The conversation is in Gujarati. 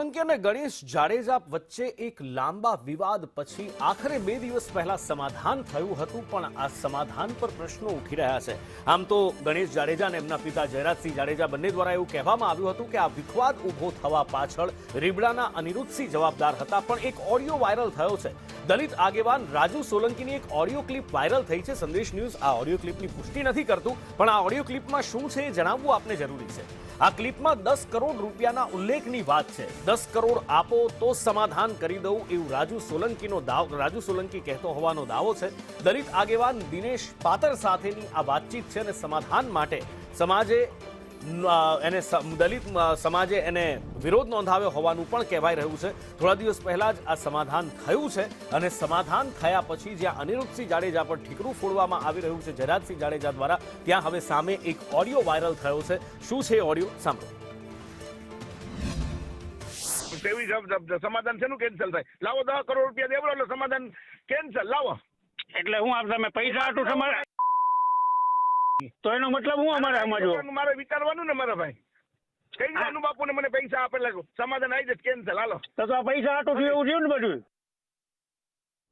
સોલંકી અને ગણેશ જાડેજા વચ્ચે એક લાંબા વિવાદ પછી આખરે 2 દિવસ પહેલા સમાધાન થયું હતું, પણ આ સમાધાન પર પ્રશ્નો ઉઠી રહ્યા છે। આમ તો ગણેશ જાડેજા અને એમના પિતા જયરાજસિંહ જાડેજા બંને દ્વારા એવું કહેવામાં આવ્યું હતું કે આ વિવાદ ઊભો થવા પાછળ રીબડાના અનિરુદ્ધસિંહ જવાબદાર હતા, પણ એક ઓડિયો વાયરલ થયો છે। દલિત આગેવાન રાજુ સોલંકીની એક ઓડિયો ક્લિપ વાયરલ થઈ છે। સંદેશ ન્યૂઝ આ ઓડિયો ક્લિપની પુષ્ટિ નથી કરતું, પણ આ ઓડિયો ક્લિપમાં શું છે એ જણાવવું આપને જરૂરી છે। આ ક્લિપમાં 10 કરોડ રૂપિયાના ઉલ્લેખની વાત છે। 10 કરોડ આપો તો સમાધાન કરી દઉં એવું રાજુ સોલંકી કહેતો હોવાનો દાવો છે। દલિત આગેવાન દિનેશ પાતર સાથેની આ વાતચીત છે અને સમાધાન માટે દલિત સમાજે એને વિરોધ નોંધાવ્યો હોવાનું પણ કહેવાય રહ્યું છે। થોડા દિવસ પહેલા જ આ સમાધાન થયું છે અને સમાધાન થયા પછી જ્યાં અનિરુદ્ધસિંહ જાડેજા પર ઠીકરું ફોડવામાં આવી રહ્યું છે જયરાજસિંહ જાડેજા દ્વારા, ત્યાં હવે સામે એક ઓડિયો વાયરલ થયો છે। શું છે ઓડિયો સાંભળો। સમાધાન શેનું કેન્સલ થાય? લાવો 10 કરોડ રૂપિયા દેવડો એટલે સમાધાન કેન્સલ લાવો। એટલે હું આપ તમે પૈસા આટું તમારે તો એનો મતલબ હું અમારે સમજવો? મારે વિચારવાનું ને મારા ભાઈ, કઈ જાનું બાપુ ને મને પૈસા આપેલા સમાધાન આવી જશે કેન્સલ હાલો। તો આ પૈસા આટું થયું એવું થયું ને બધું?